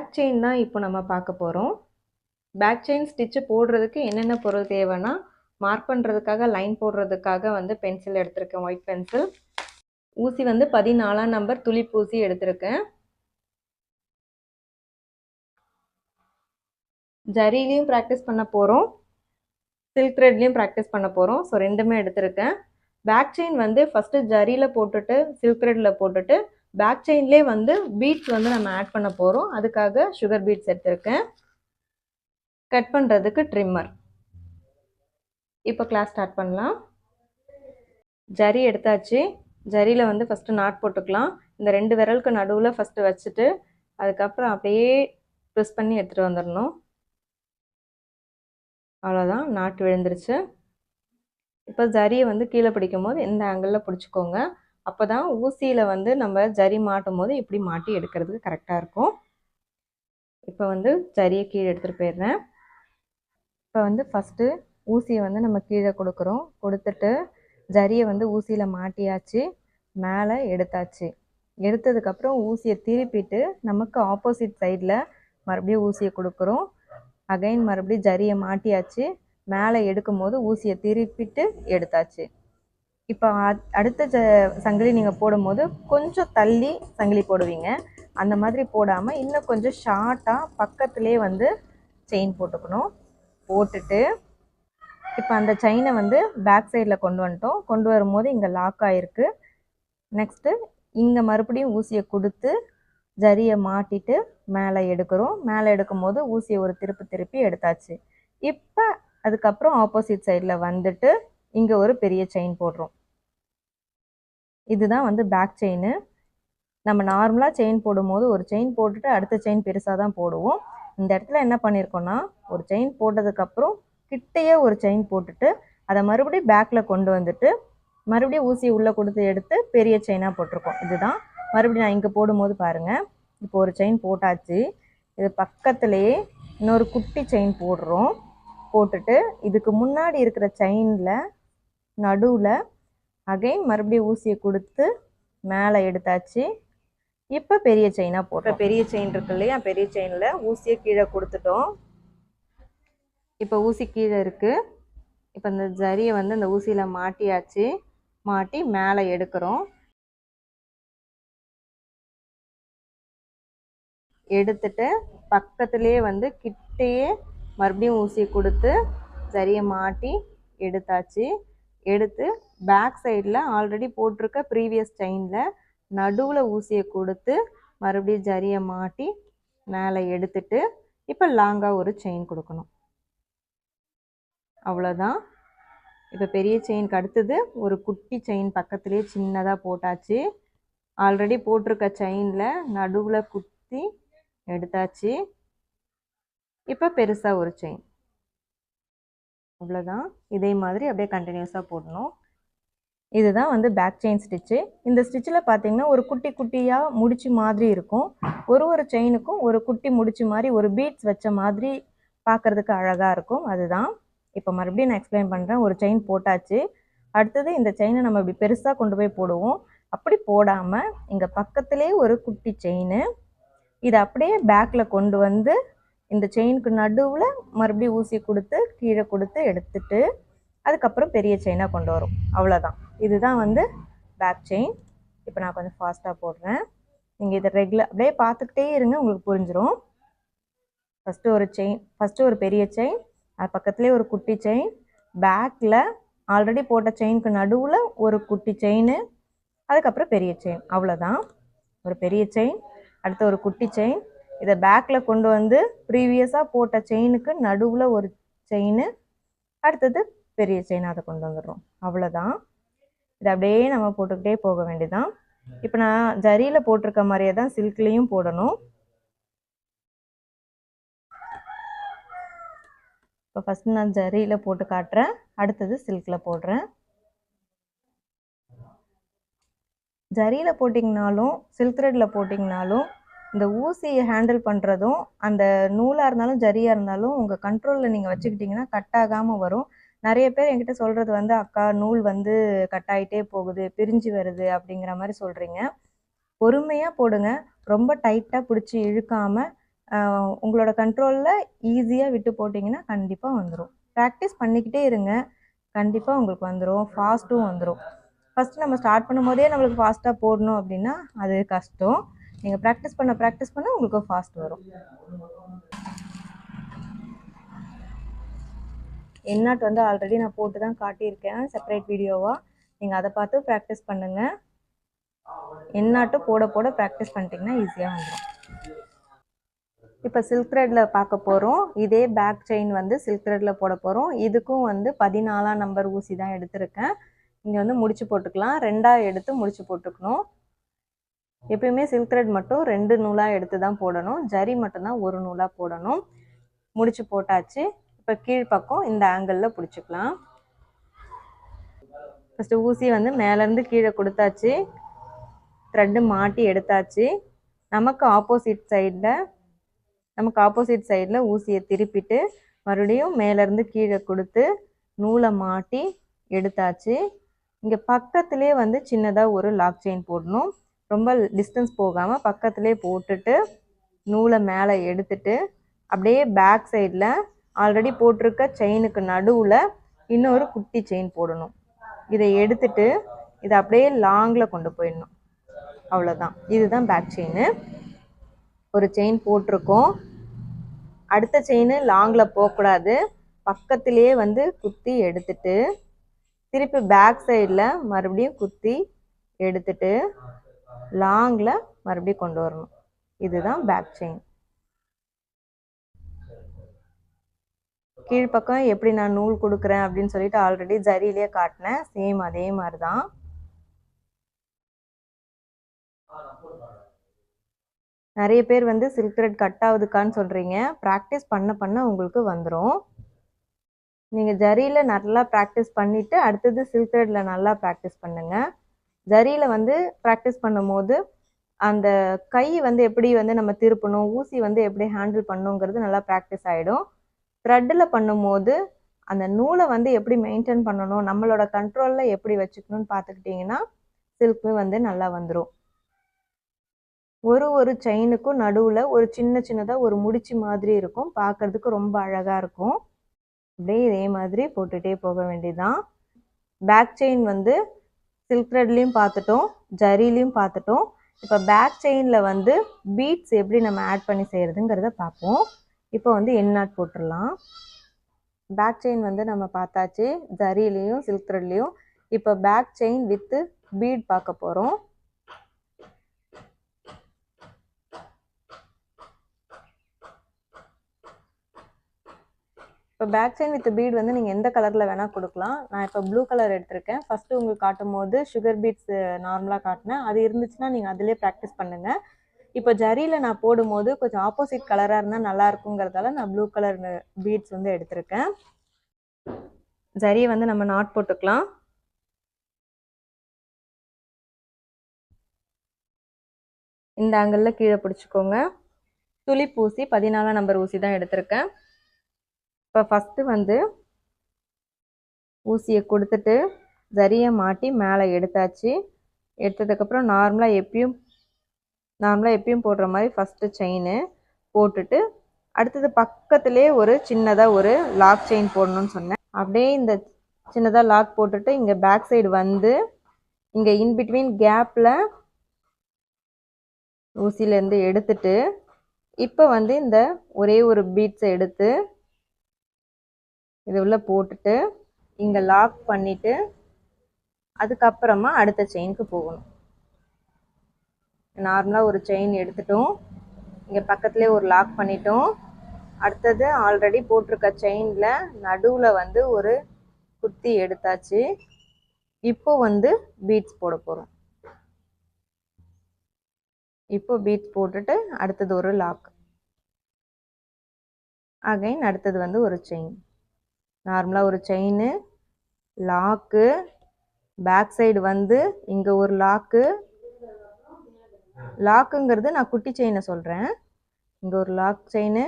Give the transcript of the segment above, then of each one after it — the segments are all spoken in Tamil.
பேக் செயின் தான் இப்போ நம்ம பார்க்க போகிறோம். பேக் செயின் ஸ்டிச்சு போடுறதுக்கு என்னென்ன பொருள் தேவைன்னா, மார்க் பண்ணுறதுக்காக லைன் போடுறதுக்காக வந்து பென்சில் எடுத்திருக்கேன், ஒயிட் பென்சில். ஊசி வந்து 14ஆம் நம்பர் துளிப்பூசி எடுத்திருக்கேன். ஜரிலையும் ப்ராக்டிஸ் பண்ண போகிறோம், சில்க் த்ரெட்லேயும் ப்ராக்டிஸ் பண்ண போகிறோம். ஸோ ரெண்டுமே எடுத்திருக்கேன். பேக் செயின் வந்து ஃபஸ்ட்டு ஜரியில் போட்டுட்டு சில்க் த்ரெட்டில் போட்டுட்டு பேக் செயின்லேயே வந்து பீட்ஸ் வந்து நம்ம ஆட் பண்ண போகிறோம். அதுக்காக சுகர் பீட்ஸ் எடுத்திருக்கேன். கட் பண்ணுறதுக்கு ட்ரிம்மர். இப்போ கிளாஸ் ஸ்டார்ட் பண்ணலாம். ஜரி எடுத்தாச்சு. ஜரியில் வந்து ஃபஸ்ட்டு நாட் போட்டுக்கலாம். இந்த 2 விரலுக்கு நடுவில் ஃபஸ்ட்டு வச்சுட்டு அதுக்கப்புறம் அப்படியே ப்ரெஸ் பண்ணி எடுத்துகிட்டு வந்துடணும். அவ்வளோதான், நாட் விழுந்துருச்சு. இப்போ ஜரியை வந்து கீழே பிடிக்கும் போது இந்த ஆங்கிளில் பிடிச்சிக்கோங்க. அப்போ தான் ஊசியில் வந்து நம்ம ஜரி மாட்டும் போது இப்படி மாட்டி எடுக்கிறதுக்கு கரெக்டாக இருக்கும். இப்போ வந்து ஜரியை கீழே எடுத்துகிட்டு போயிடுறேன். இப்போ வந்து ஃபஸ்ட்டு ஊசியை வந்து நம்ம கீழே கொடுத்துட்டு ஜரியை வந்து ஊசியில் மாட்டியாச்சு, மேலே எடுத்தாச்சு. எடுத்ததுக்கப்புறம் ஊசியை திருப்பிட்டு நமக்கு ஆப்போசிட் சைடில் மறுபடியும் ஊசியை கொடுக்குறோம். அகைன் மறுபடியும் ஜரியை மாட்டியாச்சு, மேலே எடுக்கும் போது ஊசியை திருப்பிட்டு எடுத்தாச்சு. இப்போ அடுத்த சங்கிலி நீங்கள் போடும்போது கொஞ்சம் தள்ளி சங்கிலி போடுவீங்க. அந்த மாதிரி போடாமல் இன்னும் கொஞ்சம் ஷார்ட்டாக பக்கத்துலேயே வந்து செயின் போட்டுக்கணும். போட்டுட்டு இப்போ அந்த செயினை வந்து பேக் சைடில் கொண்டு வந்துட்டோம். கொண்டு வரும்போது இங்கே லாக் ஆகிருக்கு. நெக்ஸ்ட்டு இங்கே மறுபடியும் ஊசியை கொடுத்து ஜரியை மாட்டிட்டு மேலே எடுக்கிறோம். மேலே எடுக்கும் போது ஊசியை ஒரு திருப்பி எடுத்தாச்சு. இப்போ அதுக்கப்புறம் ஆப்போசிட் சைடில் வந்துட்டு இங்கே ஒரு பெரிய செயின் போடுறோம். இதுதான் வந்து பேக் செயின். நம்ம நார்மலாக செயின் போடும்போது ஒரு செயின் போட்டுட்டு அடுத்த செயின் பெருசாக தான் போடுவோம். இந்த இடத்துல என்ன பண்ணியிருக்கோன்னா, ஒரு செயின் போட்டதுக்கப்புறம் கிட்டையே ஒரு செயின் போட்டுட்டு அதை மறுபடியும் பேக்கில் கொண்டு வந்துட்டு மறுபடியும் ஊசியை உள்ளே கொடுத்து எடுத்து பெரிய செயினாக போட்டிருக்கோம். இதுதான் மறுபடியும் நான் இங்கே போடும்போது பாருங்கள். இப்போ ஒரு செயின் போட்டாச்சு. இது பக்கத்துலேயே இன்னொரு குட்டி செயின் போடுறோம். போட்டுட்டு இதுக்கு முன்னாடி இருக்கிற செயினில் நடுவில் அகைன் மறுபடியும் ஊசியை கொடுத்து மேலே எடுத்தாச்சு. இப்போ பெரிய செயினாக போட்டோம். பெரிய செயின் இருக்கு இல்லையா, பெரிய செயினில் ஊசியை கீழே கொடுத்துட்டோம். இப்போ ஊசி கீழே இருக்குது. இப்போ இந்த ஜரியை வந்து இந்த ஊசியில் மாட்டியாச்சு. மாட்டி மேலே எடுக்கிறோம். எடுத்துட்டு பக்கத்துலேயே வந்து கிட்டையே மறுபடியும் ஊசியை கொடுத்து ஜரியை மாட்டி எடுத்தாச்சு. எடுத்து பேக் சைடில் ஆல்ரெடி போட்டிருக்க ப்ரீவியஸ் செயினில் நடுவில் ஊசியை கொடுத்து மறுபடியும் ஜரியை மாட்டி மேலே எடுத்துட்டு இப்போ லாங்காக ஒரு செயின் கொடுக்கணும். அவ்வளோதான். இப்போ பெரிய செயினுக்கு அடுத்தது ஒரு குட்டி செயின் பக்கத்துலேயே சின்னதாக போட்டாச்சு. ஆல்ரெடி போட்டிருக்க செயினில் நடுவில் குத்தி எடுத்தாச்சு. இப்போ பெருசாக ஒரு செயின். அவ்வளோதான். இதே மாதிரி அப்படியே கண்டினியூஸாக போடணும். இதுதான் வந்து பேக் செயின் ஸ்டிச்சு. இந்த ஸ்டிச்சில் பார்த்தீங்கன்னா ஒரு குட்டி குட்டியாக முடிச்சு மாதிரி இருக்கும். ஒரு செயினுக்கும் ஒரு குட்டி முடிச்சு மாதிரி ஒரு பீட்ஸ் வச்ச மாதிரி பார்க்குறதுக்கு அழகாக இருக்கும். அதுதான் இப்போ மறுபடியும் நான் எக்ஸ்பிளைன் பண்ணுறேன். ஒரு செயின் போட்டாச்சு. அடுத்தது இந்த செயினை நம்ம இப்படி பெருசாக கொண்டு போய் போடுவோம். அப்படி போடாமல் இங்கே பக்கத்துலேயே ஒரு குட்டி செயின், இதை அப்படியே பேக்கில் கொண்டு வந்து இந்த செயினுக்கு நடுவில் மறுபடியும் ஊசி கொடுத்து கீழே கொடுத்து எடுத்துட்டு அதுக்கப்புறம் பெரிய செயினாக கொண்டு வரும். அவ்வளோதான். இதுதான் வந்து பேக் செயின். இப்போ நான் கொஞ்சம் ஃபாஸ்ட்டாக போடுறேன். நீங்கள் இதை ரெகுலர் அப்படியே பார்த்துக்கிட்டே இருங்க, உங்களுக்கு புரிஞ்சிடும். ஃபஸ்ட்டு ஒரு பெரிய செயின், அது பக்கத்துலேயே ஒரு குட்டி செயின், பேக்கில் ஆல்ரெடி போட்ட செயினுக்கு நடுவில் ஒரு குட்டி செயின், அதுக்கப்புறம் பெரிய செயின். அவ்வளோதான். ஒரு பெரிய செயின், அடுத்து ஒரு குட்டி செயின், இதை பேக்கில் கொண்டு வந்து ப்ரீவியஸாக போட்ட செயினுக்கு நடுவில் ஒரு செயின், அடுத்தது பெரிய செயின், அதை கொண்டு வந்துடுறோம். அவ்வளோதான். இதை அப்படியே நம்ம போட்டுக்கிட்டே போக வேண்டியதான். இப்போ நான் ஜரியில் போட்டிருக்க மாதிரியே தான் சில்க்லேயும் போடணும். இப்போ ஃபஸ்ட்டு நான் ஜரியில் போட்டு காட்டுறேன், அடுத்தது சில்கில் போடுறேன். ஜரியில் போட்டிங்கனாலும் சில்க் த்ரெட்டில் போட்டிங்கனாலும் இந்த ஊசியை ஹேண்டில் பண்ணுறதும் அந்த நூலாக இருந்தாலும் ஜரியாக இருந்தாலும் உங்கள் கண்ட்ரோலில் நீங்கள் வச்சுக்கிட்டிங்கன்னா கட் ஆகாமல் வரும். நிறைய பேர் என்கிட்ட சொல்கிறது வந்து, அக்கா நூல் வந்து கட் ஆகிட்டே போகுது, பிரிஞ்சு வருது அப்படிங்கிற மாதிரி சொல்கிறீங்க. பொறுமையாக போடுங்க. ரொம்ப டைட்டாக பிடிச்சி இழுக்காமல் உங்களோட கண்ட்ரோலில் ஈஸியாக விட்டு போட்டிங்கன்னா கண்டிப்பாக வந்துடும். ப்ராக்டிஸ் பண்ணிக்கிட்டே இருங்க, கண்டிப்பாக உங்களுக்கு வந்துடும், ஃபாஸ்ட்டும் வந்துடும். ஃபஸ்ட்டு நம்ம ஸ்டார்ட் பண்ணும்போதே நம்மளுக்கு ஃபாஸ்ட்டாக போடணும் அப்படின்னா அது கஷ்டம். நீங்கள் ப்ராக்டிஸ் பண்ண உங்களுக்கு ஃபாஸ்ட் வரும். என்னாட் வந்து ஆல்ரெடி நான் போட்டு தான் காட்டியிருக்கேன் செப்பரேட் வீடியோவாக. நீங்கள் அதை பார்த்து ப்ராக்டிஸ் பண்ணுங்கள். என்னாட்டு போட போட ப்ராக்டிஸ் பண்ணிட்டீங்கன்னா ஈஸியாக வந்துடும். இப்போ சில்க் த்ரெட்டில் பார்க்க போகிறோம். இதே பேக் செயின் வந்து சில்க் த்ரெட்டில் போட போகிறோம். இதுக்கும் வந்து 14ஆம் நம்பர் ஊசி தான் எடுத்திருக்கேன். இங்கே வந்து முடிச்சு போட்டுக்கலாம். 2ஆக எடுத்து முடிச்சு போட்டுக்கணும். எப்பயுமே சில்க் த்ரெட் மட்டும் 2 நூலாக எடுத்து தான் போடணும். ஜரி மட்டும்தான் 1 நூலாக போடணும். முடிச்சு போட்டாச்சு. இப்போ கீழ்ப்பக்கம் இந்த ஆங்கிளில் பிடிச்சிக்கலாம். ஃபஸ்ட்டு ஊசி வந்து மேலேருந்து கீழே கொடுத்தாச்சு, த்ரெட்டு மாட்டி எடுத்தாச்சு. நமக்கு ஆப்போசிட் சைடில் ஊசியை திருப்பிட்டு மறுபடியும் மேலேருந்து கீழே கொடுத்து நூலை மாட்டி எடுத்தாச்சு. இங்கே பக்கத்துலேயே வந்து சின்னதாக ஒரு லாக் செயின் போடணும். ரொம்ப டிஸ்டன்ஸ் போகாமல் பக்கத்துலேயே போட்டுட்டு நூலை மேலே எடுத்துட்டு அப்படியே பேக் சைடில் ஆல்ரெடி போட்டிருக்க செயினுக்கு நடுவில் இன்னொரு குட்டி செயின் போடணும். இதை எடுத்துட்டு இதை அப்படியே லாங்கில் கொண்டு போயிடணும். அவ்வளோதான், இதுதான் பேக் செயின். ஒரு செயின் போட்டிருக்கோம். அடுத்த செயின் லாங்கில் போகக்கூடாது, பக்கத்துலேயே வந்து குத்தி எடுத்துட்டு திருப்பி பேக் சைடில் மறுபடியும் குத்தி எடுத்துட்டு லாங்கில் மறுபடியும் கொண்டு வரணும். இதுதான் பேக் செயின். கீழ்ப்பக்கம் எப்படி நான் நூல் கொடுக்குறேன் அப்படின்னு சொல்லிட்டு ஆல்ரெடி ஜரியிலே காட்டினேன். சேம் அதே மாதிரி தான். நிறைய பேர் வந்து சில்க் த்ரெட் கட் ஆகுதுக்கான்னு சொல்கிறீங்க. ப்ராக்டிஸ் பண்ண உங்களுக்கு வந்துடும். நீங்கள் ஜரியில் நல்லா ப்ராக்டிஸ் பண்ணிவிட்டு அடுத்தது சில்க் த்ரெட்டில் நல்லா ப்ராக்டிஸ் பண்ணுங்கள். ஜரியில் வந்து ப்ராக்டிஸ் பண்ணும்போது அந்த கை வந்து எப்படி வந்து நம்ம திருப்பணும், ஊசி வந்து எப்படி ஹேண்டில் பண்ணுங்கிறது நல்லா ப்ராக்டிஸ் ஆகிடும். த்ரெட்டில் பண்ணும்போது அந்த நூலை வந்து எப்படி மெயின்டைன் பண்ணணும், நம்மளோட கண்ட்ரோலில் எப்படி வச்சுக்கணும்னு பார்த்துக்கிட்டிங்கன்னா சில்க்கு வந்து நல்லா வந்துடும். ஒரு செயினுக்கும் நடுவில் ஒரு சின்னதாக ஒரு முடிச்சு மாதிரி இருக்கும், பார்க்குறதுக்கு ரொம்ப அழகாக இருக்கும். அப்படியே இதே மாதிரி போட்டுகிட்டே போக வேண்டியதுதான். பேக் செயின் வந்து சில்க் த்ரெட்லேயும் பார்த்துட்டோம், ஜரிலையும் பார்த்துட்டோம். இப்போ பேக் செயினில் வந்து பீட்ஸ் எப்படி நம்ம ஆட் பண்ணி செய்கிறதுங்கிறத பார்ப்போம். இப்போ வந்து எண்ணாட் போட்டுடலாம். பேக் செயின் வந்து நம்ம பார்த்தாச்சு, ஜரிலையும் சில்க் த்ரெட்லேயும். இப்போ பேக் செயின் வித்து பீட் பார்க்க போகிறோம். இப்போ பேக் செயின் வித் பீட் வந்து நீங்கள் எந்த கலரில் வேணால் கொடுக்கலாம். நான் இப்போ ப்ளூ கலர் எடுத்திருக்கேன். ஃபஸ்ட்டு உங்களுக்கு காட்டும் போது சுகர் பீட்ஸ் நார்மலாக காட்டினேன். அது இருந்துச்சுன்னா நீங்கள் அதிலே ப்ராக்டிஸ் பண்ணுங்கள். இப்போ ஜரியில் நான் போடும்போது கொஞ்சம் ஆப்போசிட் கலராக இருந்தால் நல்லா இருக்குங்கிறதால நான் ப்ளூ கலர் பீட்ஸ் வந்து எடுத்திருக்கேன். ஜரியை வந்து நம்ம நாட் போட்டுக்கலாம். இந்த ஆங்கிளில் கீழே பிடிச்சிக்கோங்க. துளிப் ஊசி 14ஆம் நம்பர் ஊசி தான் எடுத்திருக்கேன். இப்போ ஃபஸ்ட்டு வந்து ஊசியை கொடுத்துட்டு ஜரியை மாட்டி மேலே எடுத்தாச்சு. எடுத்ததுக்கப்புறம் நார்மலாக எப்பயும் போடுற மாதிரி ஃபஸ்ட்டு செயின் போட்டுட்டு அடுத்தது பக்கத்துலேயே ஒரு சின்னதாக ஒரு லாக் செயின் போடணும்னு சொன்னேன். அப்படியே இந்த சின்னதாக லாக் போட்டுட்டு இங்கே பேக் சைடு வந்து இங்கே இன்பிட்வீன் கேப்பில் ஊசியிலேருந்து எடுத்துட்டு இப்போ வந்து இந்த ஒரே ஒரு பீட்ஸை எடுத்து இது உள்ள போட்டுட்டு இங்கே லாக் பண்ணிவிட்டு அதுக்கப்புறமா அடுத்த செயினுக்கு போகணும். நார்மலாக ஒரு செயின் எடுத்துட்டோம், இங்கே பக்கத்துலேயே ஒரு லாக் பண்ணிட்டோம். அடுத்தது ஆல்ரெடி போட்டிருக்க செயினில் நடுவில் வந்து ஒரு குத்தி எடுத்தாச்சு. இப்போ வந்து பீட்ஸ் போட போகிறோம். இப்போ பீட்ஸ் போட்டுட்டு அடுத்தது ஒரு லாக், அகைன் அடுத்தது வந்து ஒரு செயின். நார்மலாக ஒரு செயின், லாக்கு, பேக் சைடு வந்து இங்கே ஒரு லாக்குங்கிறது நான் குட்டி செயினை சொல்கிறேன். இங்கே ஒரு லாக் செயின்,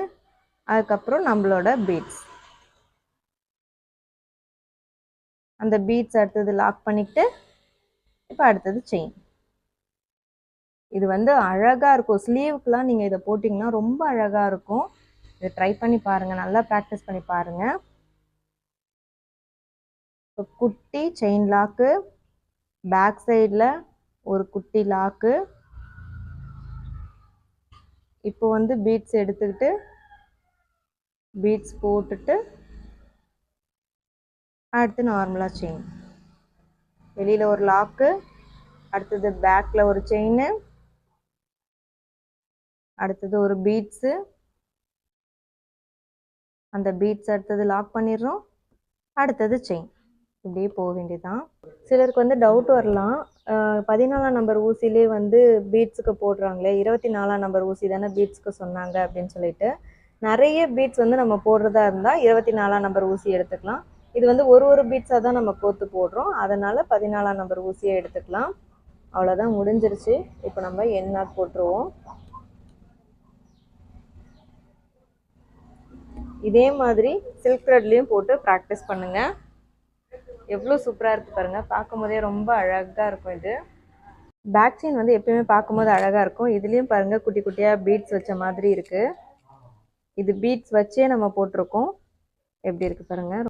அதுக்கப்புறம் நம்மளோட பீட்ஸ். அந்த பீட்ஸ் அடுத்தது லாக் பண்ணிக்கிட்டு இப்போ அடுத்தது செயின். இது வந்து அழகாக இருக்கும். ஸ்லீவுக்குலாம் நீங்கள் இதை போட்டிங்கன்னா ரொம்ப அழகாக இருக்கும். இதை ட்ரை பண்ணி பாருங்கள், நல்லா ப்ராக்டிஸ் பண்ணி பாருங்கள். இப்போ குட்டி செயின் லாக்கு, பேக் சைடில் ஒரு குட்டி லாக்கு. இப்போ வந்து பீட்ஸ் எடுத்துக்கிட்டு பீட்ஸ் போட்டுட்டு அடுத்து நார்மலாக செயின். வெளியில் ஒரு லாக்கு, அடுத்தது பேக்கில் ஒரு செயின், அடுத்தது ஒரு பீட்ஸு, அந்த பீட்ஸ் அடுத்தது லாக் பண்ணிடுறோம், அடுத்தது செயின். இப்படியே போக வேண்டியதுதான். சிலருக்கு வந்து டவுட் வரலாம், 14ஆம் நம்பர் ஊசிலே வந்து பீட்ஸுக்கு போடுறாங்களே, 24ஆம் நம்பர் ஊசி தானே பீட்ஸுக்கு சொன்னாங்க அப்படின்னு சொல்லிட்டு. நிறைய பீட்ஸ் வந்து நம்ம போடுறதா இருந்தால் 24ஆம் நம்பர் ஊசி எடுத்துக்கலாம். இது வந்து ஒரு பீட்ஸாக தான் நம்ம கோர்த்து போடுறோம், அதனால் 14ஆம் நம்பர் ஊசியை எடுத்துக்கலாம். அவ்வளோதான், முடிஞ்சிருச்சு. இப்போ நம்ம எண்ட் நாட் போட்டுருவோம். இதே மாதிரி சில்க் த்ரெட்லேயும் போட்டு ப்ராக்டிஸ் பண்ணுங்கள். எவ்வளோ சூப்பராக இருக்குது பாருங்கள், பார்க்கும் போதே ரொம்ப அழகாக இருக்கும். இது பேக் செயின் வந்து எப்பயுமே பார்க்கும்போது அழகாக இருக்கும். இதுலேயும் பாருங்கள் குட்டி குட்டியாக பீட்ஸ் வச்ச மாதிரி இருக்குது. இது பீட்ஸ் வச்சே நம்ம போட்டிருக்கோம். எப்படி இருக்குது பாருங்கள்.